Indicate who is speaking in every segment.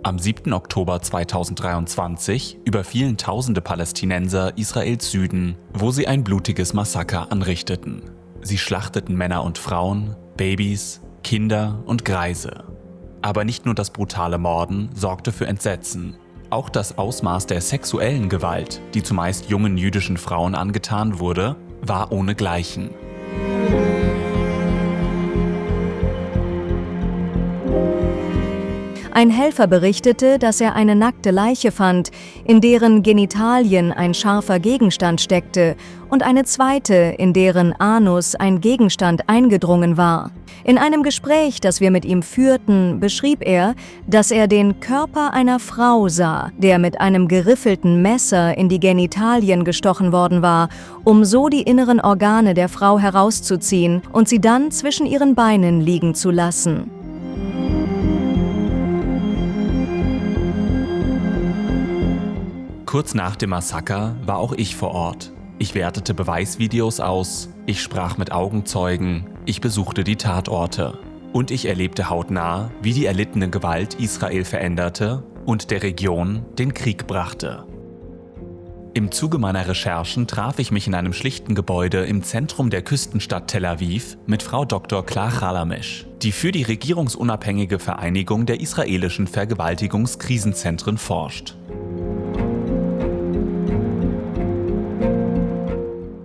Speaker 1: Am 7. Oktober 2023 überfielen tausende Palästinenser Israels Süden, wo sie ein blutiges Massaker anrichteten. Sie schlachteten Männer und Frauen, Babys, Kinder und Greise. Aber nicht nur das brutale Morden sorgte für Entsetzen. Auch das Ausmaß der sexuellen Gewalt, die zumeist jungen jüdischen Frauen angetan wurde, war ohnegleichen.
Speaker 2: Ein Helfer berichtete, dass er eine nackte Leiche fand, in deren Genitalien ein scharfer Gegenstand steckte, und eine zweite, in deren Anus ein Gegenstand eingedrungen war. In einem Gespräch, das wir mit ihm führten, beschrieb er, dass er den Körper einer Frau sah, der mit einem geriffelten Messer in die Genitalien gestochen worden war, um so die inneren Organe der Frau herauszuziehen und sie dann zwischen ihren Beinen liegen zu lassen.
Speaker 1: Kurz nach dem Massaker war auch ich vor Ort. Ich wertete Beweisvideos aus, ich sprach mit Augenzeugen, ich besuchte die Tatorte. Und ich erlebte hautnah, wie die erlittene Gewalt Israel veränderte und der Region den Krieg brachte. Im Zuge meiner Recherchen traf ich mich in einem schlichten Gebäude im Zentrum der Küstenstadt Tel Aviv mit Frau Dr. Klar-Chalamish, die für die regierungsunabhängige Vereinigung der israelischen Vergewaltigungskrisenzentren forscht.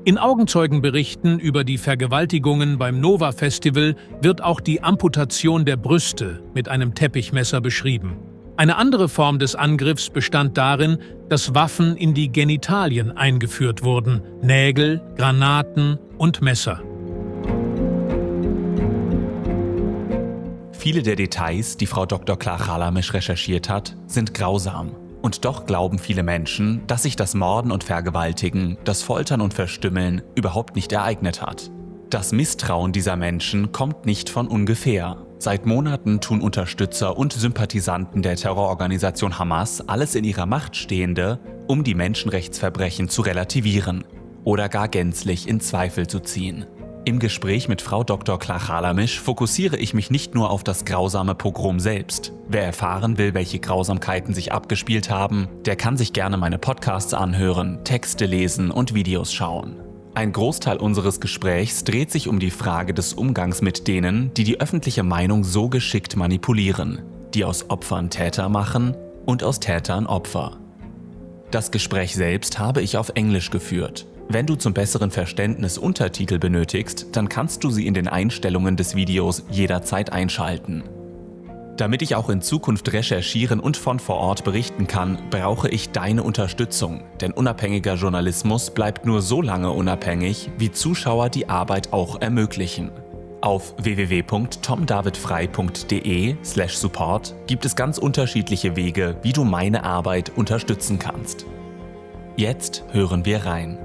Speaker 3: In Augenzeugenberichten über die Vergewaltigungen beim Nova-Festival wird auch die Amputation der Brüste mit einem Teppichmesser beschrieben. Eine andere Form des Angriffs bestand darin, dass Waffen in die Genitalien eingeführt wurden: Nägel, Granaten und Messer.
Speaker 1: Viele der Details, die Frau Dr. Klar-Chalamish recherchiert hat, sind grausam. Und doch glauben viele Menschen, dass sich das Morden und Vergewaltigen, das Foltern und Verstümmeln überhaupt nicht ereignet hat. Das Misstrauen dieser Menschen kommt nicht von ungefähr. Seit Monaten tun Unterstützer und Sympathisanten der Terrororganisation Hamas alles in ihrer Macht Stehende, um die Menschenrechtsverbrechen zu relativieren oder gar gänzlich in Zweifel zu ziehen. Im Gespräch mit Frau Dr. Klar-Chalamish fokussiere ich mich nicht nur auf das grausame Pogrom selbst. Wer erfahren will, welche Grausamkeiten sich abgespielt haben, der kann sich gerne meine Podcasts anhören, Texte lesen und Videos schauen. Ein Großteil unseres Gesprächs dreht sich um die Frage des Umgangs mit denen, die die öffentliche Meinung so geschickt manipulieren, die aus Opfern Täter machen und aus Tätern Opfer. Das Gespräch selbst habe ich auf Englisch geführt. Wenn du zum besseren Verständnis Untertitel benötigst, dann kannst du sie in den Einstellungen des Videos jederzeit einschalten. Damit ich auch in Zukunft recherchieren und von vor Ort berichten kann, brauche ich deine Unterstützung, denn unabhängiger Journalismus bleibt nur so lange unabhängig, wie Zuschauer die Arbeit auch ermöglichen. Auf www.tomdavidfrei.de/support gibt es ganz unterschiedliche Wege, wie du meine Arbeit unterstützen kannst. Jetzt hören wir rein.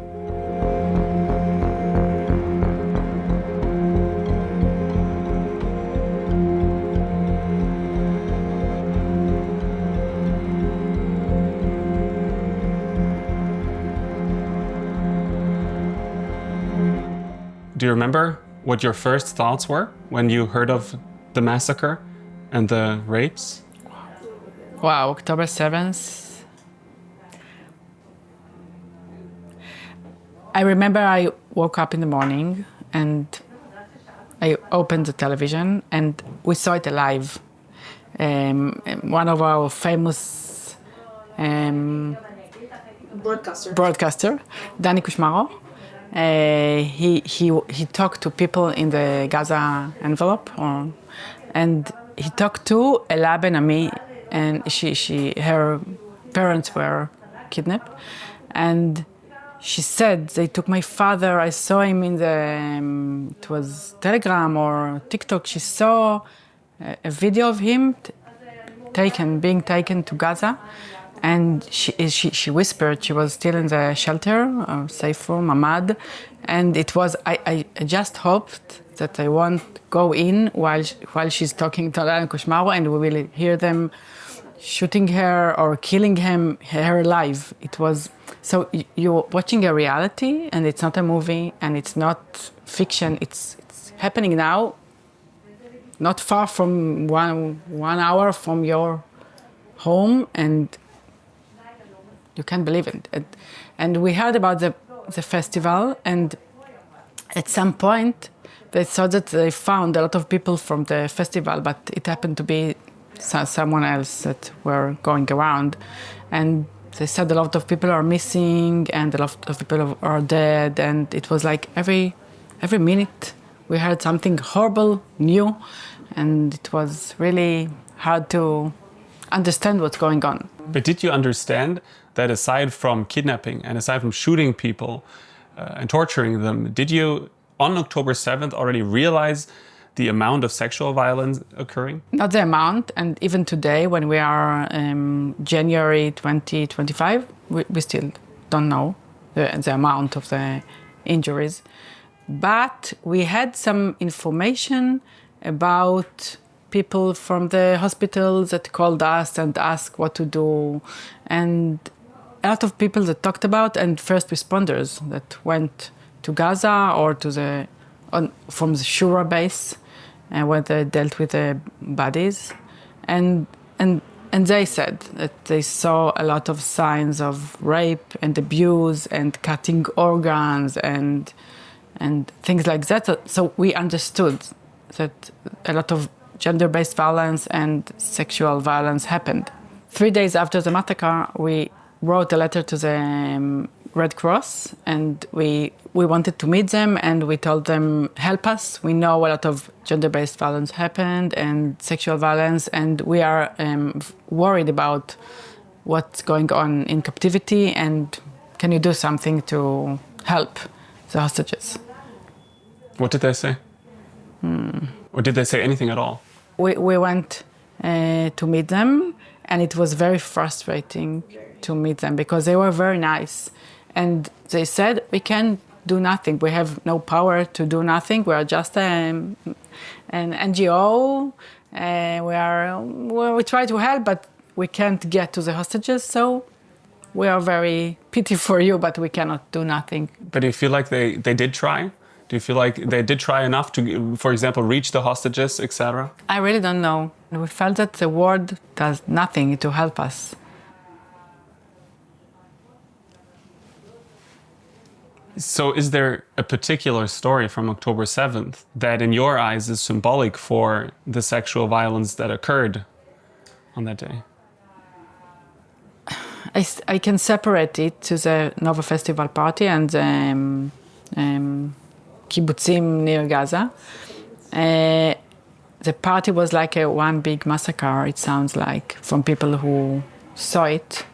Speaker 4: Do you remember what your first thoughts were when you heard of the massacre and the rapes?
Speaker 5: Wow, October 7th. I remember I woke up in the morning and I opened the television and we saw it live. One of our famous broadcaster, Danny Kushmaro. He talked to people in the Gaza envelope, and he talked to Ella Ben Ami, and her parents were kidnapped, and she said they took my father. I saw him in the it was Telegram or TikTok. She saw a video of him being taken to Gaza. And she whispered, she was still in the shelter, safe room, Ahmad. And it was, I just hoped that I won't go in while she's talking to Alan Kushmaro and we will hear them shooting her or killing her alive. It was, so you're watching a reality and it's not a movie and it's not fiction, it's happening now, not far from one hour from your home, and you can't believe it. And we heard about the festival, and at some point they thought that they found a lot of people from the festival, but it happened to be someone else that were going around. And they said a lot of people are missing and a lot of people are dead, and it was like every minute we heard something horrible, new, and it was really hard to understand what's going on.
Speaker 4: But did you understand that aside from kidnapping and aside from shooting people and torturing them, did you, on October 7th, already realize the amount of sexual violence occurring?
Speaker 5: Not the amount, and even today, when we are January 2025, we still don't know the amount of the injuries. But we had some information about people from the hospitals that called us and asked what to do, and a lot of people that talked about, and first responders that went to Gaza or to from the Shura base, where they dealt with the bodies, and they said that they saw a lot of signs of rape and abuse and cutting organs and things like that. So we understood that a lot of gender-based violence and sexual violence happened. 3 days after the massacre, we wrote a letter to the Red Cross, and we wanted to meet them, and we told them, help us. We know a lot of gender-based violence happened and sexual violence, and we are worried about what's going on in captivity, and can you do something to help the hostages?
Speaker 4: What did they say? Or did they say anything at all?
Speaker 5: We went to meet them, and it was very frustrating to meet them because they were very nice. And they said, we can do nothing. We have no power to do nothing. We are just an NGO. We try to help, but we can't get to the hostages. So we are very pity for you, but we cannot do nothing.
Speaker 4: But do you feel like they did try? Do you feel like they did try enough to, for example, reach the hostages, etc.?
Speaker 5: I really don't know. We felt that the world does nothing to help us.
Speaker 4: So is there a particular story from October 7th that in your eyes is symbolic for the sexual violence that occurred on that day?
Speaker 5: I can separate it to the Nova Festival party and the kibbutzim near Gaza. The party was like one big massacre, it sounds like, from people who saw it.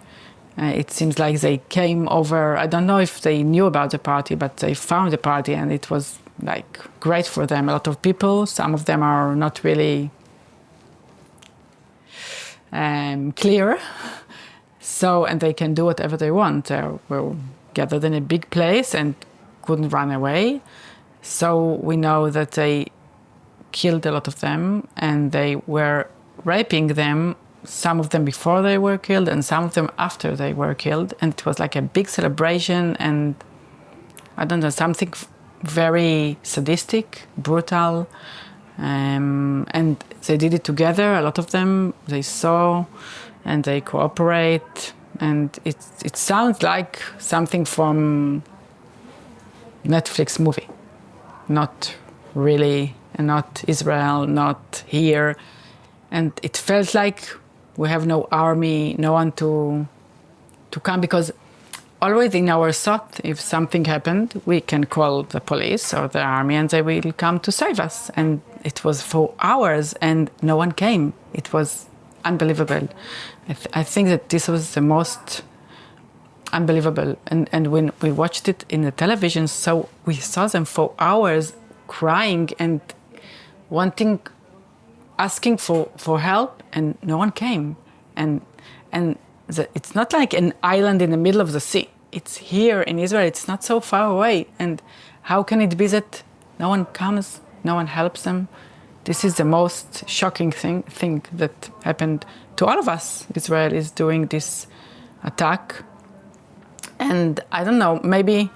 Speaker 5: It seems like they came over, I don't know if they knew about the party, but they found the party and it was like great for them. A lot of people, some of them are not really clear. So, and they can do whatever they want. They were gathered in a big place and couldn't run away. So we know that they killed a lot of them and they were raping them, some of them before they were killed and some of them after they were killed. And it was like a big celebration and, I don't know, something very sadistic, brutal. And they did it together, a lot of them. They saw and they cooperate. And it sounds like something from Netflix movie. Not really, not Israel, not here. And it felt like we have no army, no one to come, because always in our thought, if something happened, we can call the police or the army and they will come to save us. And it was for hours and no one came. It was unbelievable. I think that this was the most unbelievable. And when we watched it in the television, so we saw them for hours crying and asking for help, and no one came. It's not like an island in the middle of the sea. It's here in Israel. It's not so far away. And how can it be that no one comes, no one helps them? This is the most shocking thing that happened to all of us. Israel is doing this attack. And I don't know, maybe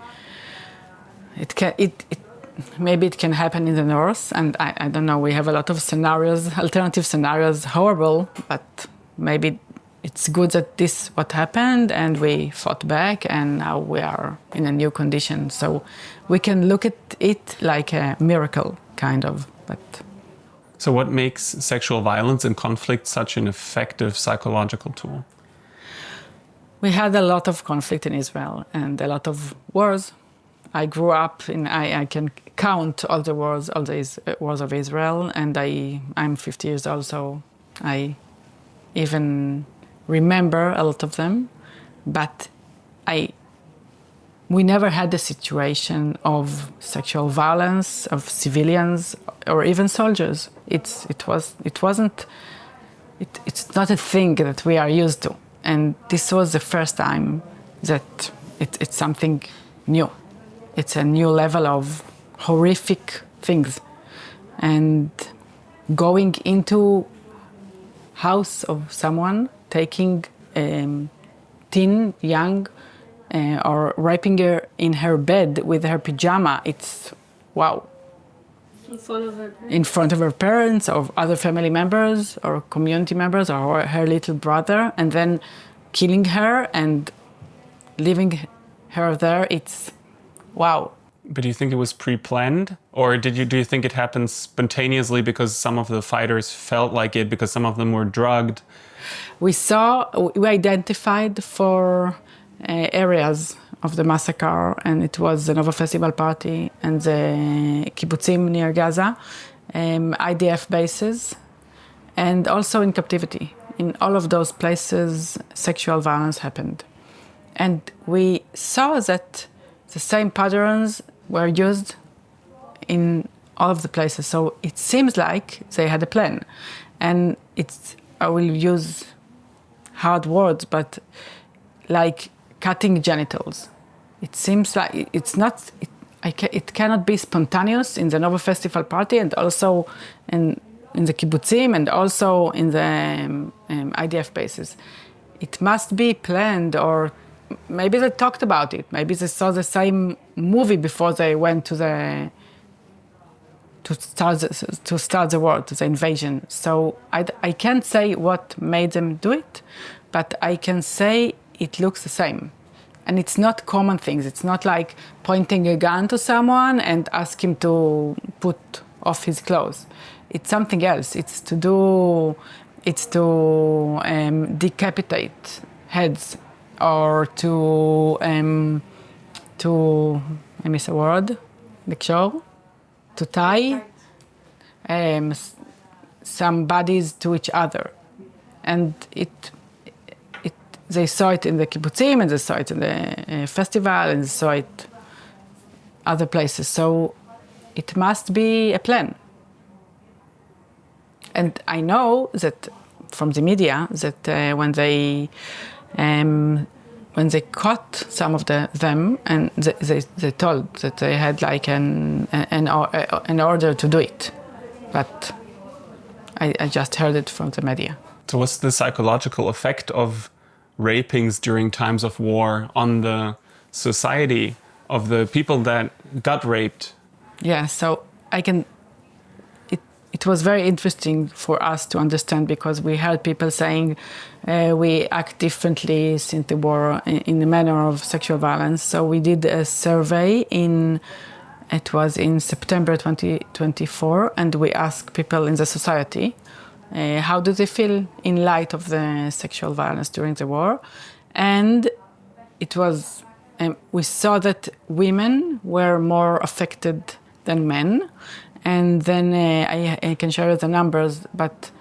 Speaker 5: it can happen in the north, and I don't know, we have a lot of scenarios, alternative scenarios, horrible, but maybe it's good that this what happened and we fought back and now we are in a new condition. So we can look at it like a miracle, kind of. But
Speaker 4: so what makes sexual violence and conflict such an effective psychological tool?
Speaker 5: we had a lot of conflict in Israel and a lot of wars. I grew up in, I can count all the wars of Israel, and I'm 50 years old, so I even remember a lot of them. But we never had a situation of sexual violence of civilians or even soldiers. It's not a thing that we are used to, and this was the first time that it's something new. It's a new level of horrific things, and going into house of someone, taking teen, young, or raping her in her bed with her pajama, it's wow.
Speaker 6: In front of her parents?
Speaker 5: In front of her parents, or other family members, or community members, or her little brother, and then killing her and leaving her there, it's wow.
Speaker 4: But do you think it was pre-planned? Or do you think it happened spontaneously because some of the fighters felt like it, because some of them were drugged?
Speaker 5: We identified 4 areas of the massacre, and it was the Nova Festival party and the kibbutzim near Gaza, IDF bases, and also in captivity. In all of those places, sexual violence happened. And we saw that the same patterns were used in all of the places. So it seems like they had a plan. And I will use hard words, but like cutting genitals. It seems like it cannot be spontaneous in the Nova Festival party, and also in the kibbutzim, and also in the IDF bases. It must be planned, or maybe they talked about it. Maybe they saw the same movie before they went to start the war, to the invasion. So I can't say what made them do it, but I can say it looks the same. And it's not common things. It's not like pointing a gun to someone and ask him to put off his clothes. It's something else. It's to decapitate heads, or to I miss a word, לקשור, to tie some bodies to each other. And they saw it in the kibbutzim, and they saw it in the festival, and they saw it other places. So it must be a plan. And I know that from the media that when they caught some of them, and they told that they had like an order to do it, but I just heard it from the media.
Speaker 4: So what's the psychological effect of rapings during times of war on the society of the people that got raped?
Speaker 5: Yeah, so it was very interesting for us to understand, because we heard people saying we act differently since the war in the manner of sexual violence. So we did a survey it was in September 2024, and we asked people in the society how do they feel in light of the sexual violence during the war. And it was, we saw that women were more affected than men. And then I can share the numbers, but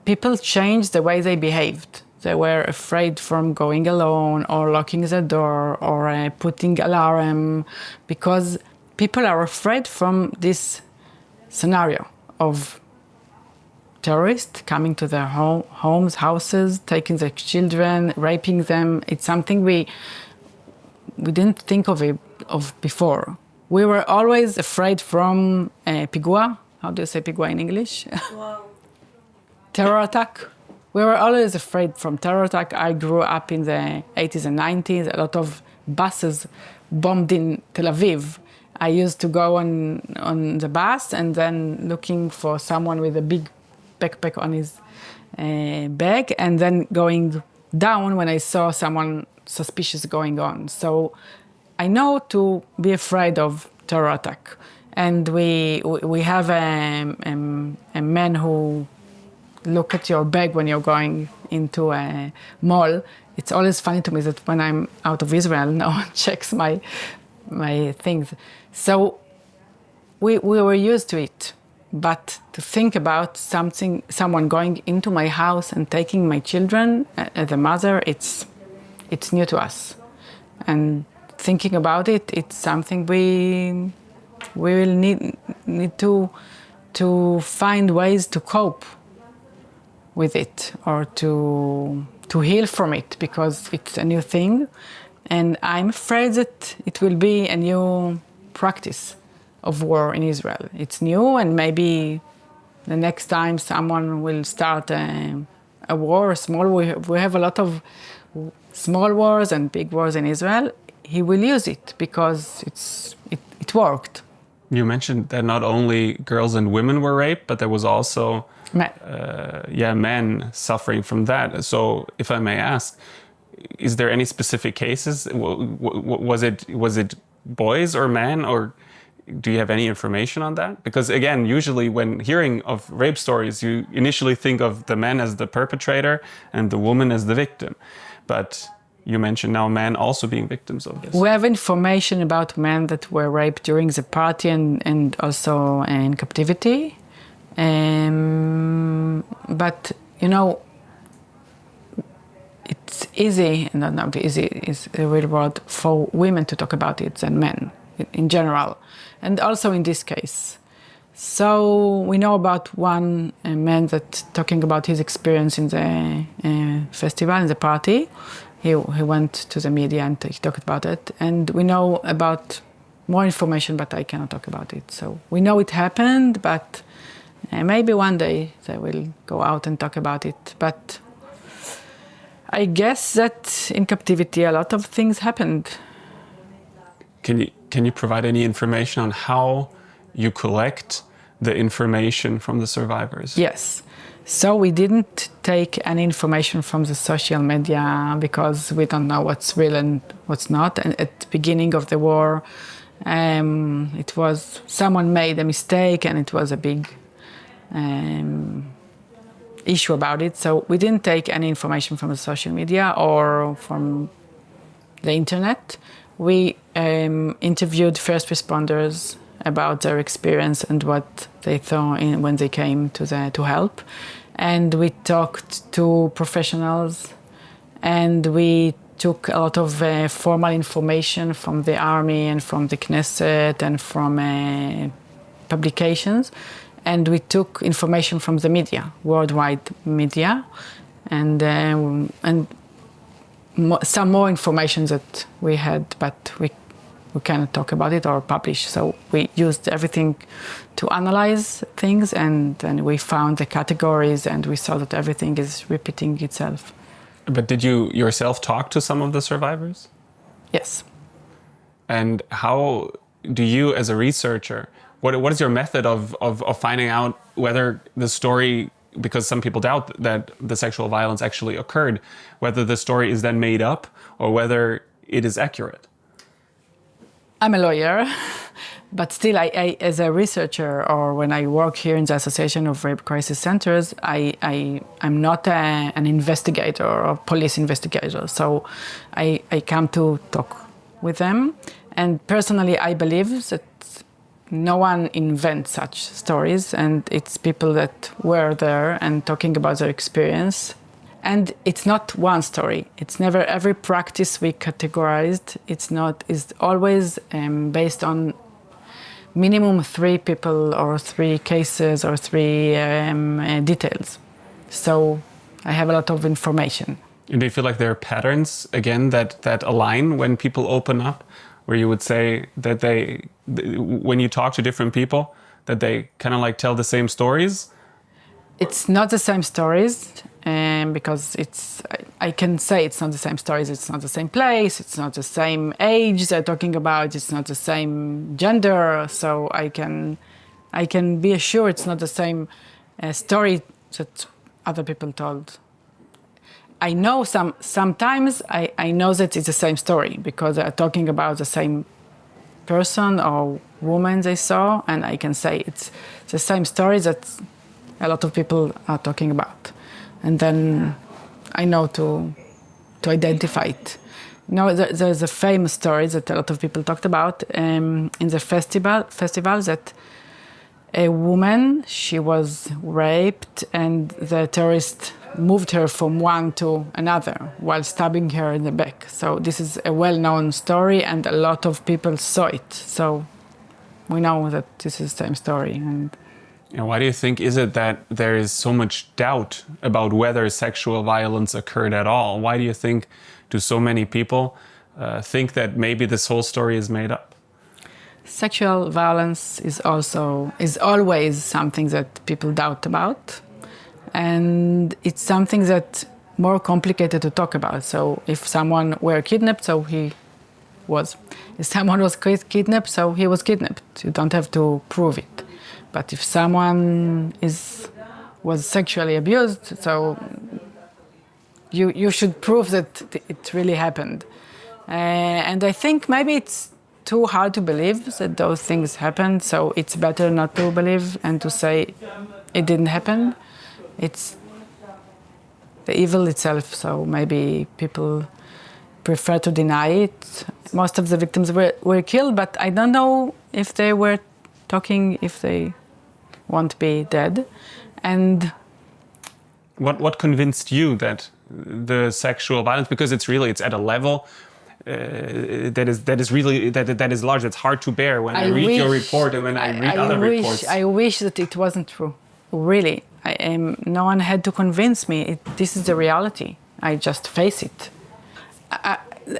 Speaker 5: people changed the way they behaved. They were afraid from going alone, or locking the door, or putting alarm, because people are afraid from this scenario of terrorists coming to their homes, houses, taking their children, raping them. It's something we didn't think of before. We were always afraid from פיגוע. How do you say פיגוע in English?
Speaker 6: Wow.
Speaker 5: Terror attack. We were always afraid from terror attack. I grew up in the 80s and 90s. A lot of buses bombed in Tel Aviv. I used to go on the bus and then looking for someone with a big backpack on his back, and then going down when I saw someone suspicious going on. So I know to be afraid of terror attack. And we have a man who look at your bag when you're going into a mall. It's always funny to me that when I'm out of Israel, no one checks my things. So we were used to it. But to think about someone going into my house and taking my children as a mother, it's new to us. And thinking about it, it's something we will need to find ways to cope with it or to heal from it, because it's a new thing. And I'm afraid that it will be a new practice of war in Israel. It's new, and maybe the next time someone will start a war, we have a lot of small wars and big wars in Israel. He will use it because it worked.
Speaker 4: You mentioned that not only girls and women were raped, but there was also men suffering from that. So, if I may ask, is there any specific cases? Was it boys or men, or do you have any information on that? Because again, usually when hearing of rape stories, you initially think of the man as the perpetrator and the woman as the victim, but you mentioned now men also being victims of this.
Speaker 5: We have information about men that were raped during the party and also in captivity. But, it's easy, not easy is a real word, for women to talk about it than men in general, and also in this case. So we know about one man that talking about his experience in the festival, in the party. He went to the media and he talked about it. And we know about more information, but I cannot talk about it. So we know it happened, but maybe one day they will go out and talk about it. But I guess that in captivity a lot of things happened.
Speaker 4: Can you provide any information on how you collect the information from the survivors?
Speaker 5: Yes. So we didn't take any information from the social media because we don't know what's real and what's not. And at the beginning of the war, it was someone made a mistake and it was a big issue about it. So we didn't take any information from the social media or from the internet. We interviewed first responders about their experience and what they thought when they came to help. And we talked to professionals, and we took a lot of formal information from the army and from the Knesset and from publications. And we took information from the media, worldwide media, and some more information that we had, but we cannot talk about it or publish. So we used everything to analyze things, and we found the categories, and we saw that everything is repeating itself.
Speaker 4: But did you yourself talk to some of the survivors?
Speaker 5: Yes.
Speaker 4: And how do you, as a researcher, what is your method of finding out whether the story, because some people doubt that the sexual violence actually occurred, whether the story is then made up or whether it is accurate?
Speaker 5: I'm a lawyer, but still, I as a researcher, or when I work here in the Association of Rape Crisis Centers, I'm not an investigator or police investigator. So I come to talk with them. And personally, I believe that no one invents such stories, and it's people that were there and talking about their experience. And it's not one story. It's never every practice we categorized. It's always based on minimum 3 people or 3 cases or 3 details. So I have a lot of information.
Speaker 4: And do you feel like there are patterns, again, that align when people open up, where you would say that when you talk to different people, that they kind of like tell the same stories?
Speaker 5: It's not the same stories, because I can say it's not the same stories. It's not the same place. It's not the same age they're talking about. It's not the same gender. So I can be assured it's not the same story that other people told. I know sometimes I know that it's the same story because they're talking about the same person or woman they saw, and I can say it's the same story that a lot of people are talking about. And then I know to identify it. You know, there's a famous story that a lot of people talked about in the festival that a woman, she was raped and the terrorist moved her from one to another while stabbing her in the back. So this is a well-known story and a lot of people saw it. So we know that this is the same story. And
Speaker 4: why do you think is it that there is so much doubt about whether sexual violence occurred at all? Why do you think do so many people think that maybe this whole story is made up?
Speaker 5: Sexual violence is always something that people doubt about. And it's something that's more complicated to talk about. So if someone were kidnapped, so he was. If someone was kidnapped, so he was kidnapped. You don't have to prove it. But if someone was sexually abused, so you should prove that it really happened. And I think maybe it's too hard to believe that those things happened, so it's better not to believe and to say it didn't happen. It's the evil itself, so maybe people prefer to deny it. Most of the victims were killed, but I don't know if they were talking, if they won't be dead. And
Speaker 4: what convinced you that the sexual violence, because it's at a level that is large. It's hard to bear when I read your report and when I read other reports. I wish that it wasn't true. Really, no one had to convince me. This is the reality. I just face it.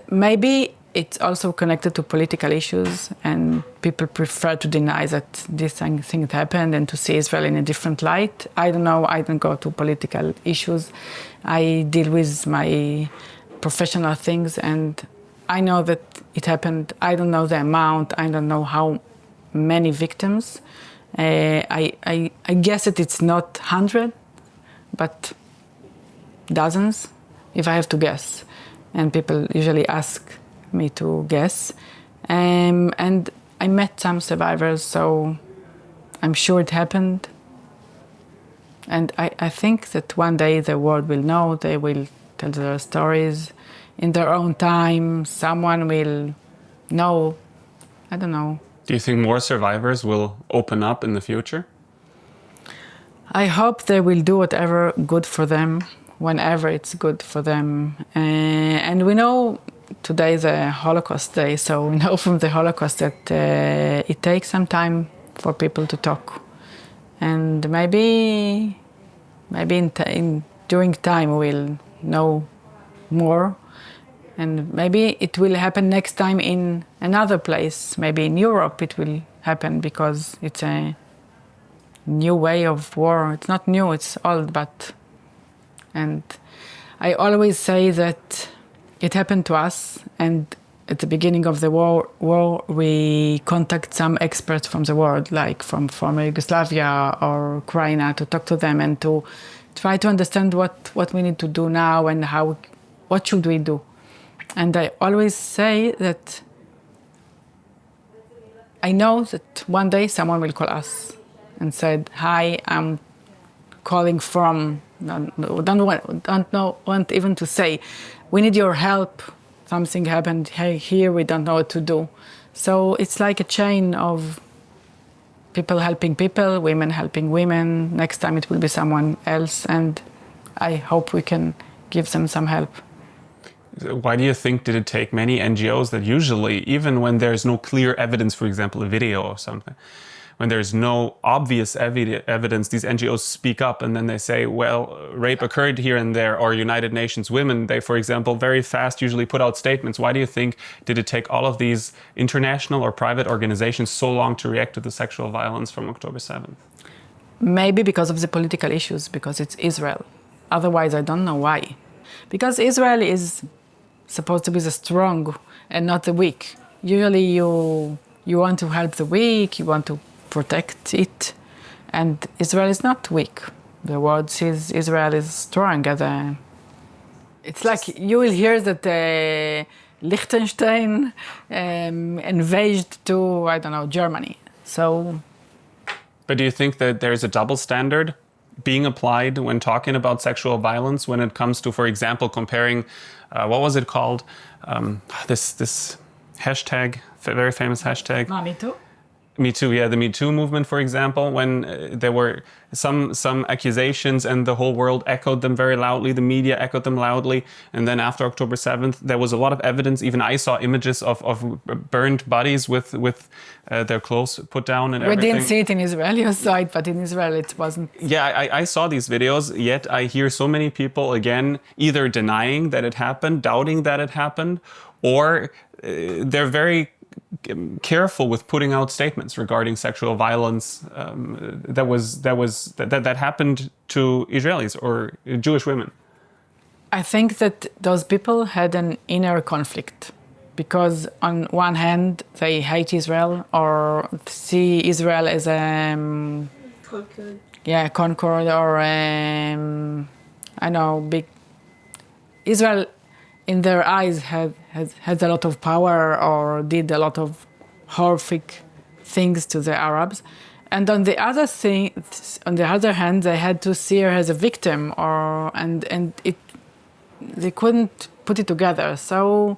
Speaker 4: Maybe it's also connected to political issues, and people prefer to deny that this thing happened and to see Israel in a different light. I don't know. I don't go to political issues. I deal with my professional things, and I know that it happened. I don't know the amount. I don't know how many victims. I guess that it's not 100, but dozens, if I have to guess. And people usually ask me to guess. And I met some survivors, so I'm sure it happened. And I think that one day the world will know, they will tell their stories in their own time. Someone will know, I don't know. Do you think more survivors will open up in the future?
Speaker 5: I hope they will do whatever good for them, whenever it's good for them. And we know today is a Holocaust Day, so we know from the Holocaust that it takes some time for people to talk. And maybe during time we'll know more. And maybe it will happen next time in another place. Maybe in Europe it will happen because it's a new way of war. It's not new, it's old, but... And I always say that it happened to us, and at the beginning of the war we contact some experts from the world, like from former Yugoslavia or Ukraine, to talk to them and to try to understand what we need to do now and what should we do. And I always say that I know that one day someone will call us and said, "Hi, I'm calling from," don't want even to say, "We need your help. Something happened here, we don't know what to do." So it's like a chain of people helping people, women helping women. Next time it will be someone else, and I hope we can give them some help.
Speaker 4: Why do you think did it take many NGOs that usually, even when there's no clear evidence, for example, a video or something, when there's no obvious evidence, these NGOs speak up and then they say, well, rape occurred here and there, or United Nations Women, they, for example, very fast usually put out statements. Why do you think did it take all of these international or private organizations so long to react to the sexual violence from October 7th?
Speaker 5: Maybe because of the political issues, because it's Israel. Otherwise, I don't know why. Because Israel is supposed to be the strong and not the weak. Usually you want to help the weak, you want to protect it, and Israel is not weak. the world sees Israel is strong as a... It's like you will hear that Liechtenstein invaded to, I don't know, Germany. So...
Speaker 4: But do you think that there's a double standard being applied when talking about sexual violence when it comes to, for example, comparing, what was it called? This hashtag, very famous hashtag.
Speaker 5: Me too.
Speaker 4: Me Too, yeah, the Me Too movement, for example, when there were some accusations and the whole world echoed them very loudly, the media echoed them loudly, and then after October 7th, there was a lot of evidence, even I saw images of burned bodies with their clothes put down and everything.
Speaker 5: We didn't see it in Israel, you saw it, but in Israel it wasn't.
Speaker 4: Yeah, I saw these videos, yet I hear so many people, again, either denying that it happened, doubting that it happened, or they're very careful with putting out statements regarding sexual violence that happened to Israelis or Jewish women.
Speaker 5: I think that those people had an inner conflict because on one hand they hate Israel or see Israel as a conquered or I know big Israel in their eyes has a lot of power or did a lot of horrific things to the Arabs. And on the other hand, they had to see her as a victim they couldn't put it together. So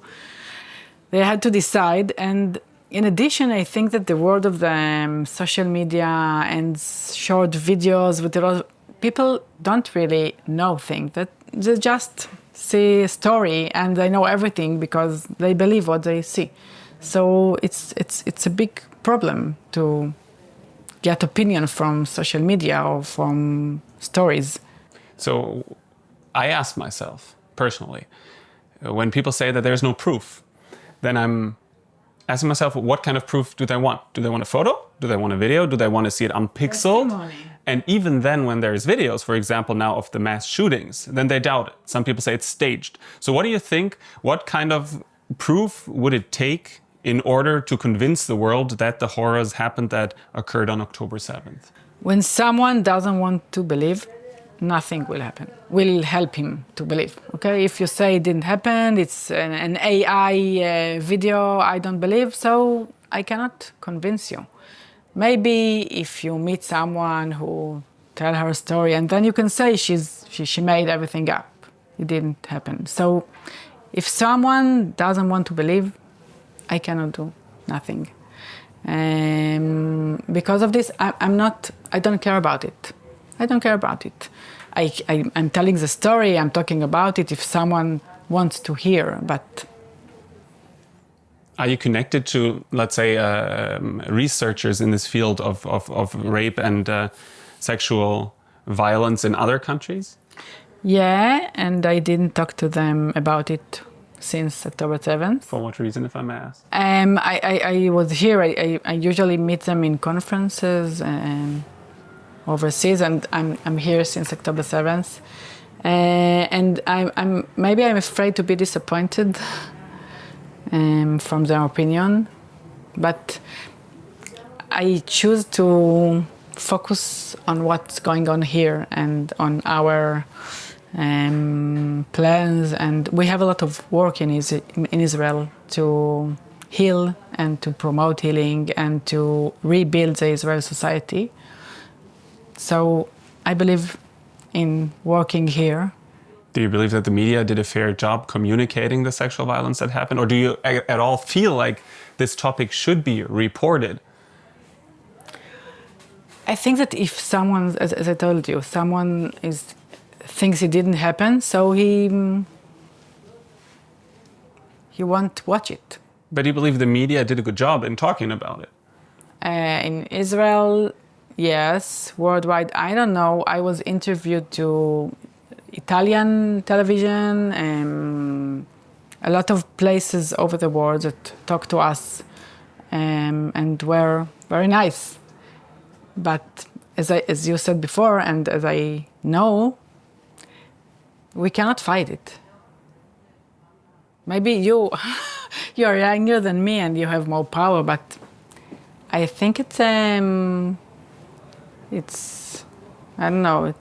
Speaker 5: they had to decide. And in addition, I think that the world of the social media and short videos with a lot of people don't really know things, that they just see a story and they know everything because they believe what they see. So it's a big problem to get opinion from social media or from stories.
Speaker 4: So I ask myself personally, when people say that there's no proof, then I'm asking myself, what kind of proof do they want? Do they want a photo? Do they want a video? Do they want to see it unpixeled? And even then, when there's videos, for example, now of the mass shootings, then they doubt it. Some people say it's staged. So what do you think? What kind of proof would it take in order to convince the world that the horrors happened that occurred on October 7th?
Speaker 5: When someone doesn't want to believe, nothing will happen. Will help him to believe. Okay, if you say it didn't happen, it's an AI video, I don't believe, so I cannot convince you. Maybe if you meet someone who tell her story and then you can say she made everything up. It didn't happen. So if someone doesn't want to believe, I cannot do nothing. Because of this, I don't care about it. I don't care about it. I'm telling the story, I'm talking about it if someone wants to hear, but...
Speaker 4: Are you connected to, let's say, researchers in this field of rape and sexual violence in other countries?
Speaker 5: Yeah, and I didn't talk to them about it since October 7th.
Speaker 4: For what reason, if I may ask?
Speaker 5: I was here. I usually meet them in conferences overseas, and I'm here since October 7th. And I'm afraid to be disappointed from their opinion, but I choose to focus on what's going on here and on our plans. And we have a lot of work in Israel to heal and to promote healing and to rebuild the Israeli society. So I believe in working here.
Speaker 4: Do you believe that the media did a fair job communicating the sexual violence that happened? Or do you at all feel like this topic should be reported?
Speaker 5: I think that if someone, as I told you, someone thinks it didn't happen, so he won't watch it.
Speaker 4: But you believe the media did a good job in talking about it?
Speaker 5: In Israel, yes. Worldwide, I don't know. I was interviewed to Italian television, a lot of places over the world that talked to us and were very nice. But as you said before, and as I know, we cannot fight it. Maybe you are younger than me and you have more power, but I think it's I don't know,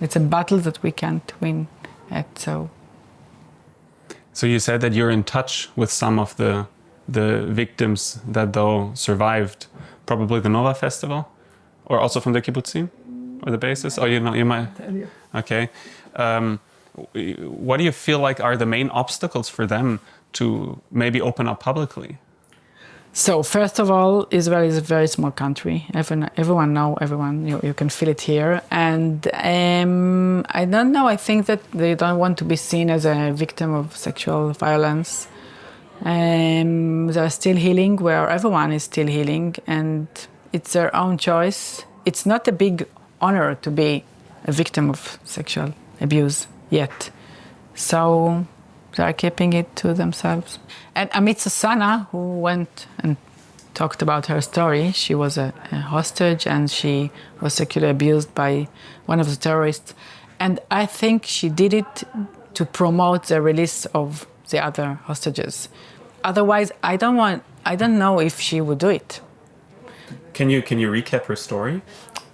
Speaker 5: it's a battle that we can't win at.
Speaker 4: So you said that you're in touch with some of the victims that though survived probably the Nova Festival, or also from the kibbutzim or the bases. Oh, you might. Okay. What do you feel like are the main obstacles for them to maybe open up publicly?
Speaker 5: So first of all, Israel is a very small country. Everyone know everyone. You can feel it here. And I don't know. I think that they don't want to be seen as a victim of sexual violence. They're still healing where everyone is still healing, and it's their own choice. It's not a big honor to be a victim of sexual abuse yet. So they're keeping it to themselves. And Amit Susanna, who went and talked about her story, she was a hostage and she was sexually abused by one of the terrorists. And I think she did it to promote the release of the other hostages. Otherwise, I don't know if she would do it.
Speaker 4: Can you recap her story?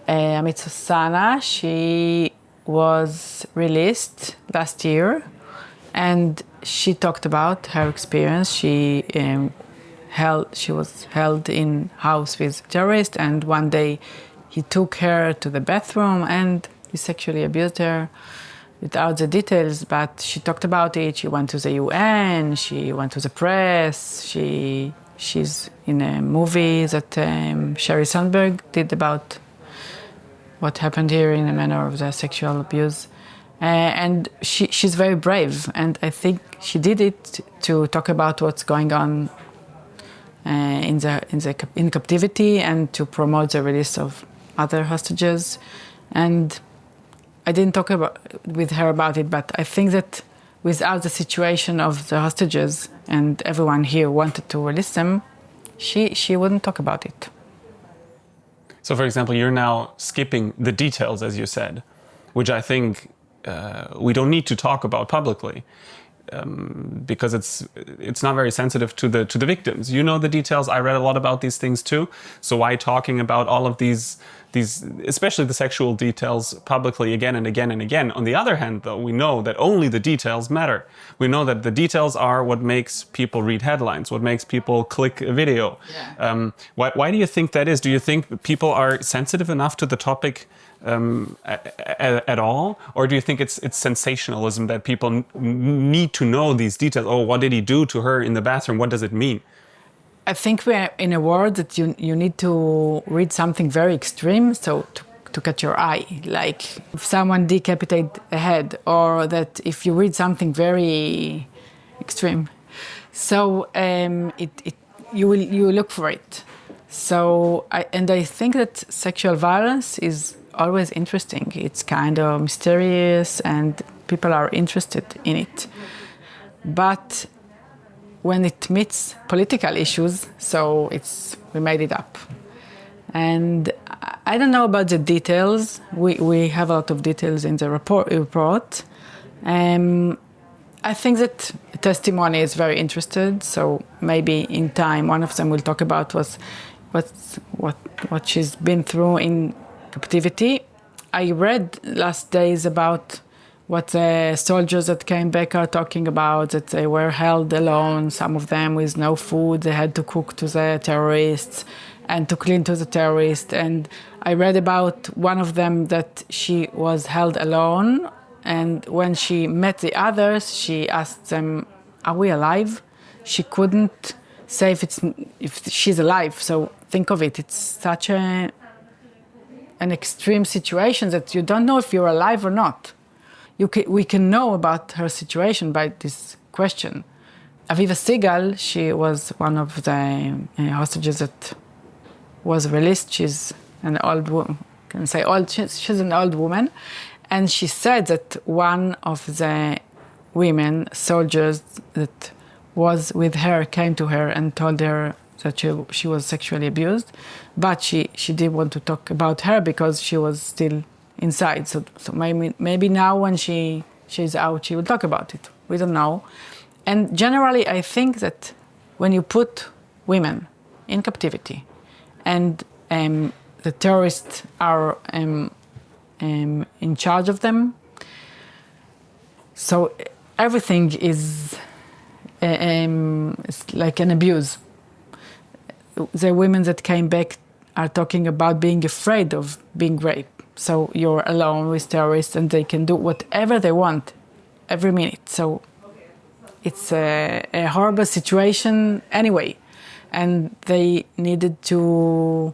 Speaker 5: Amit Susanna, she was released last year, and she talked about her experience. She was held in house with terrorists, and one day he took her to the bathroom and he sexually abused her. Without the details, but she talked about it. She went to the UN, she went to the press, she's in a movie that Sherry Sandberg did about what happened here in the manner of the sexual abuse. And she's very brave, and I think she did it to talk about what's going on in captivity and to promote the release of other hostages. And I didn't talk with her about it, but I think that without the situation of the hostages and everyone here wanted to release them, she wouldn't talk about it.
Speaker 4: So, for example, you're now skipping the details, as you said, which I think we don't need to talk about publicly because it's not very sensitive to the victims. You know the details. I read a lot about these things too. So why talking about all of these, especially the sexual details, publicly again and again and again? On the other hand, though, we know that only the details matter. We know that the details are what makes people read headlines, what makes people click a video. Yeah. Why do you think that is? Do you think people are sensitive enough to the topic at all, or do you think it's sensationalism that people need to know these details? Oh, what did he do to her in the bathroom? What does it mean?
Speaker 5: I think we're in a world that you need to read something very extreme to catch your eye, like if someone decapitated a head, or that if you read something very extreme, so you look for it. So I think that sexual violence is always interesting. It's kind of mysterious and people are interested in it. But when it meets political issues, so we made it up. And I don't know about the details. We have a lot of details in the report. I think that testimony is very interested, so maybe in time one of them will talk about what she's been through in captivity. I read last days about what the soldiers that came back are talking about, that they were held alone, some of them with no food. They had to cook to the terrorists and to clean to the terrorists. And I read about one of them that she was held alone, and when she met the others, she asked them, "Are we alive?" She couldn't say if she's alive. So think of it, it's such an extreme situation that you don't know if you're alive or not. We can know about her situation by this question. Aviva Sigal, she was one of the hostages that was released. She's an old woman, can say old. She's an old woman, and she said that one of the women soldiers that was with her came to her and told her that she was sexually abused, but she didn't want to talk about her because she was still inside. So maybe now when she's out, she will talk about it. We don't know. And generally, I think that when you put women in captivity and the terrorists are in charge of them. So everything is it's like an abuse. The women that came back are talking about being afraid of being raped. So you're alone with terrorists and they can do whatever they want every minute. So it's a horrible situation anyway. And they needed to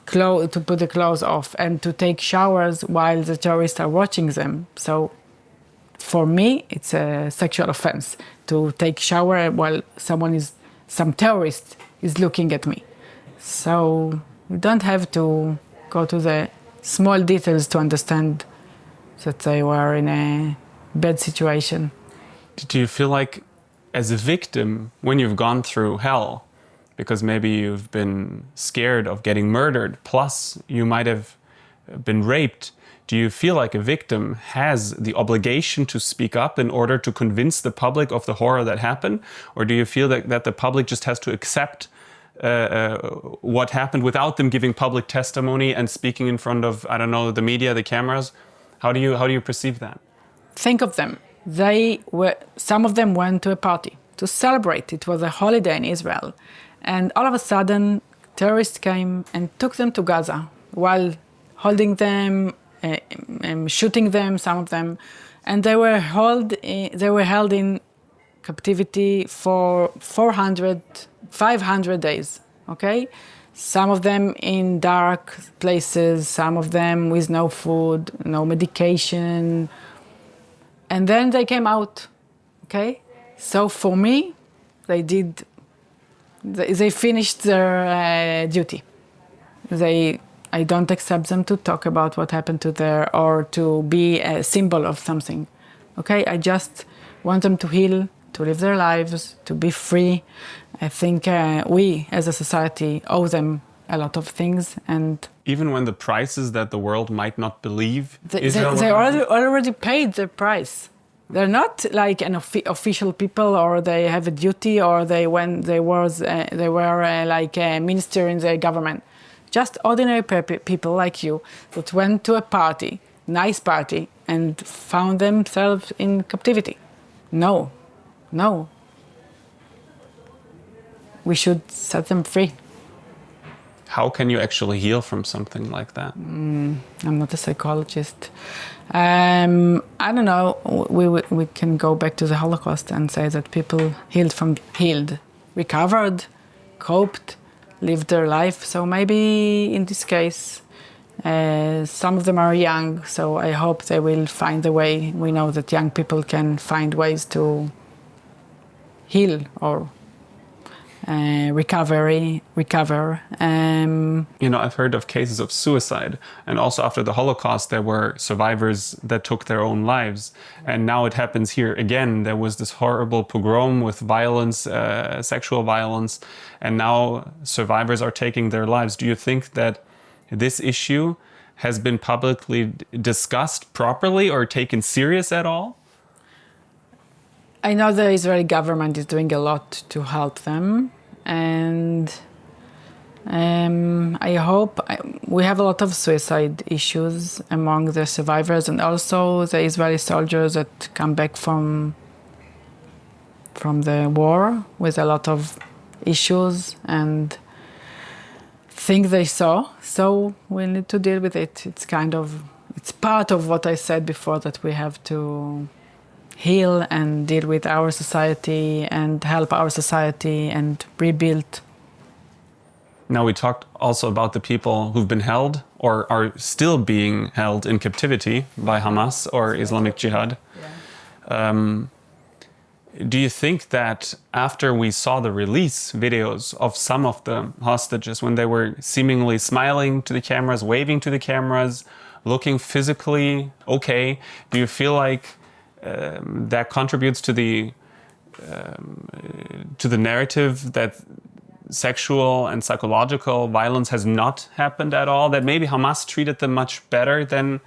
Speaker 5: put the clothes off and to take showers while the terrorists are watching them. So for me, it's a sexual offense to take shower while some terrorist is looking at me. So you don't have to go to the small details to understand that they were in a bad situation.
Speaker 4: Do you feel like, as a victim, when you've gone through hell, because maybe you've been scared of getting murdered, plus you might have been raped, do you feel like a victim has the obligation to speak up in order to convince the public of the horror that happened? Or do you feel that the public just has to accept what happened without them giving public testimony and speaking in front of, I don't know, the media, the cameras? How do you perceive that?
Speaker 5: Think of them. Some of them went to a party to celebrate. It was a holiday in Israel. And all of a sudden, terrorists came and took them to Gaza while holding them, shooting them, some of them. And they were held in captivity for 500 days, okay? Some of them in dark places, some of them with no food, no medication. And then they came out, okay? So for me, they finished their duty. I don't accept them to talk about what happened to or to be a symbol of something, okay? I just want them to heal, to live their lives, to be free. I think we, as a society, owe them a lot of things. And
Speaker 4: even when the prices that the world might not believe,
Speaker 5: they already paid the price. They're not like an official people, or they have a duty, or they were like a minister in the government. Just ordinary people like you that went to a party, nice party, and found themselves in captivity. No. We should set them free.
Speaker 4: How can you actually heal from something like that?
Speaker 5: I'm not a psychologist. I don't know. We can go back to the Holocaust and say that people healed, recovered, coped, lived their life. So maybe in this case, some of them are young, so I hope they will find a way. We know that young people can find ways to heal or recover.
Speaker 4: I've heard of cases of suicide, and also after the Holocaust there were survivors that took their own lives, and now it happens here again. There was this horrible pogrom with violence, sexual violence, and now survivors are taking their lives. Do you think that this issue has been publicly discussed properly or taken serious at all?
Speaker 5: I know the Israeli government is doing a lot to help them, and I hope we have a lot of suicide issues among the survivors, and also the Israeli soldiers that come back from the war with a lot of issues and things they saw. So we need to deal with it. It's part of what I said before, that we have to heal and deal with our society and help our society and rebuild.
Speaker 4: Now, we talked also about the people who've been held or are still being held in captivity by Hamas or Islamic Jihad. Yeah. Do you think that after we saw the release videos of some of the hostages, when they were seemingly smiling to the cameras, waving to the cameras, looking physically okay, do you feel like that contributes to the narrative that sexual and psychological violence has not happened at all, that maybe Hamas treated them much better than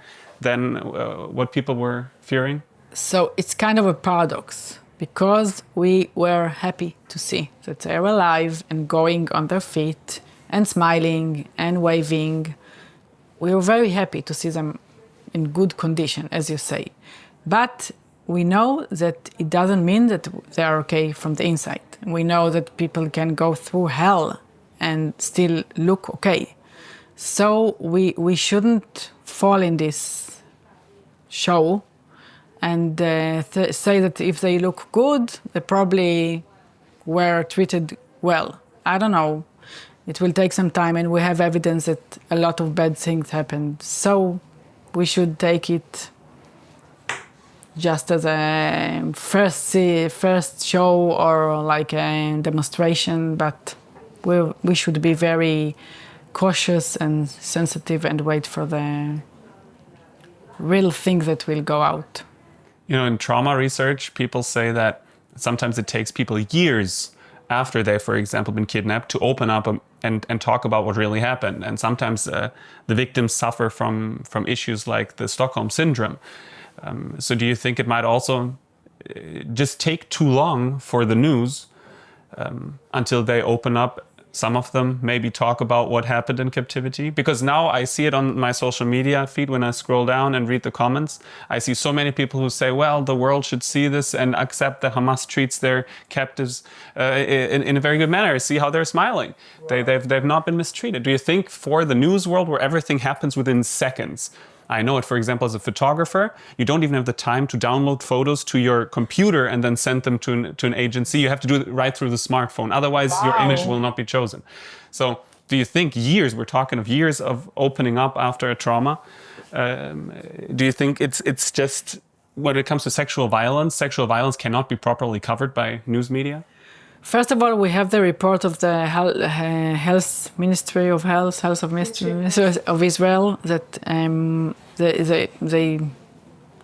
Speaker 4: what people were fearing?
Speaker 5: So it's kind of a paradox, because we were happy to see that they were alive and going on their feet and smiling and waving. We were very happy to see them in good condition, as you say. But we know that it doesn't mean that they are okay from the inside. We know that people can go through hell and still look okay. So we shouldn't fall in this show and say that if they look good, they probably were treated well. I don't know. It will take some time, and we have evidence that a lot of bad things happened. So we should take it just as a first show or like a demonstration, but we should be very cautious and sensitive and wait for the real thing that will go out.
Speaker 4: You know, in trauma research, people say that sometimes it takes people years after they've, for example, been kidnapped to open up and talk about what really happened. And sometimes the victims suffer from issues like the Stockholm Syndrome. So do you think it might also just take too long for the news until they open up? Some of them maybe talk about what happened in captivity, because now I see it on my social media feed when I scroll down and read the comments. I see so many people who say, well, the world should see this and accept that Hamas treats their captives in a very good manner. See how they're smiling. They've not been mistreated. Do you think for the news world where everything happens within seconds, I know it, for example, as a photographer, you don't even have the time to download photos to your computer and then send them to an agency. You have to do it right through the smartphone. Otherwise, your image will not be chosen. So do you think years, we're talking of years of opening up after a trauma, do you think it's just, when it comes to sexual violence cannot be properly covered by news media?
Speaker 5: First of all, we have the report of the Health Ministry of Health of Israel that they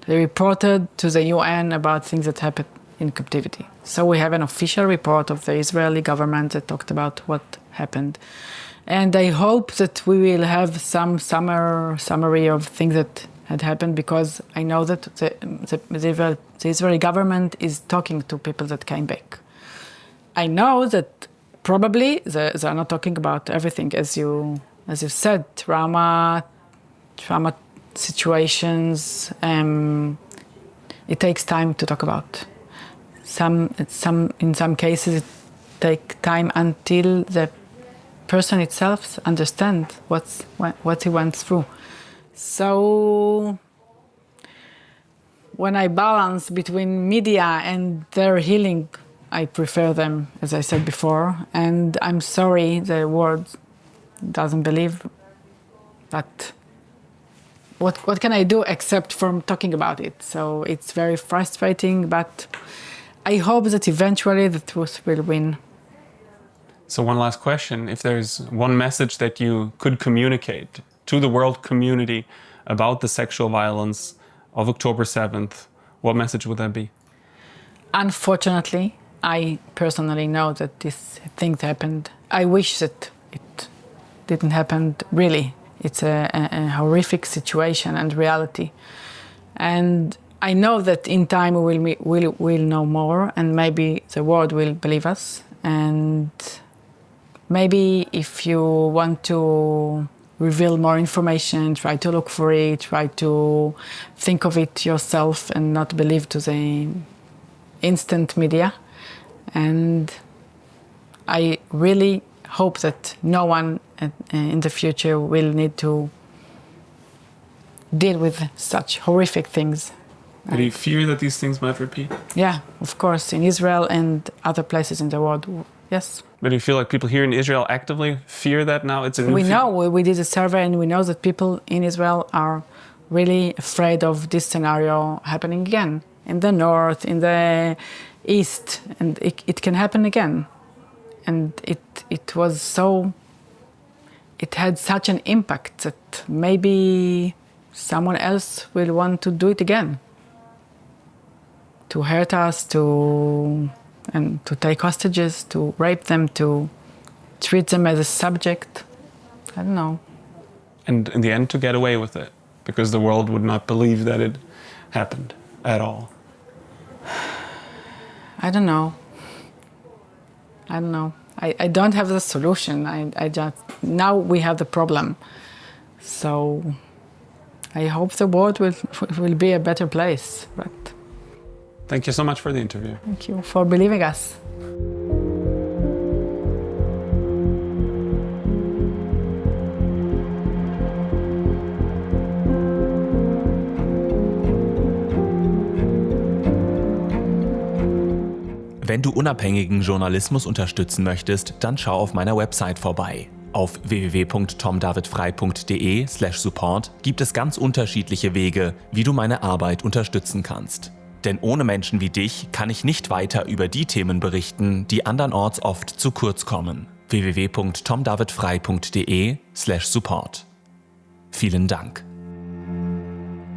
Speaker 5: reported to the UN about things that happened in captivity. So we have an official report of the Israeli government that talked about what happened. And I hope that we will have some summary of things that had happened, because I know that the Israeli government is talking to people that came back. I know that probably they are not talking about everything, as you said, trauma situations. It takes time to talk about. In some cases, it takes time until the person itself understands what he went through. So when I balance between media and their healing, I prefer them, as I said before, and I'm sorry the world doesn't believe, but what can I do except from talking about it? So it's very frustrating, but I hope that eventually the truth will win.
Speaker 4: So one last question, if there's one message that you could communicate to the world community about the sexual violence of October 7th, what message would that be?
Speaker 5: Unfortunately, I personally know that these things happened. I wish that it didn't happen, really. It's a horrific situation and reality. And I know that in time we'll know more, and maybe the world will believe us. And maybe if you want to reveal more information, try to look for it, try to think of it yourself and not believe to the instant media. And I really hope that no one in the future will need to deal with such horrific things.
Speaker 4: Do you fear that these things might repeat?
Speaker 5: Yeah, of course, in Israel and other places in the world, yes.
Speaker 4: But do you feel like people here in Israel actively fear that now? It's a new
Speaker 5: We know, we did a survey, and we know that people in Israel are really afraid of this scenario happening again. In the north, in the east, and it can happen again. And it had such an impact that maybe someone else will want to do it again. To hurt us, to take hostages, to rape them, to treat them as a subject. I don't know.
Speaker 4: And in the end, to get away with it, because the world would not believe that it happened at all.
Speaker 5: I don't know. I don't have the solution. I just, now we have the problem. So I hope the world will be a better place. But
Speaker 4: Thank you so much for the interview.
Speaker 5: thank you for believing us.
Speaker 1: Wenn du unabhängigen Journalismus unterstützen möchtest, dann schau auf meiner Website vorbei. Auf www.tomdavidfrei.de/support gibt es ganz unterschiedliche Wege, wie du meine Arbeit unterstützen kannst. Denn ohne Menschen wie dich kann ich nicht weiter über die Themen berichten, die andernorts oft zu kurz kommen. www.tomdavidfrei.de/support. Vielen Dank.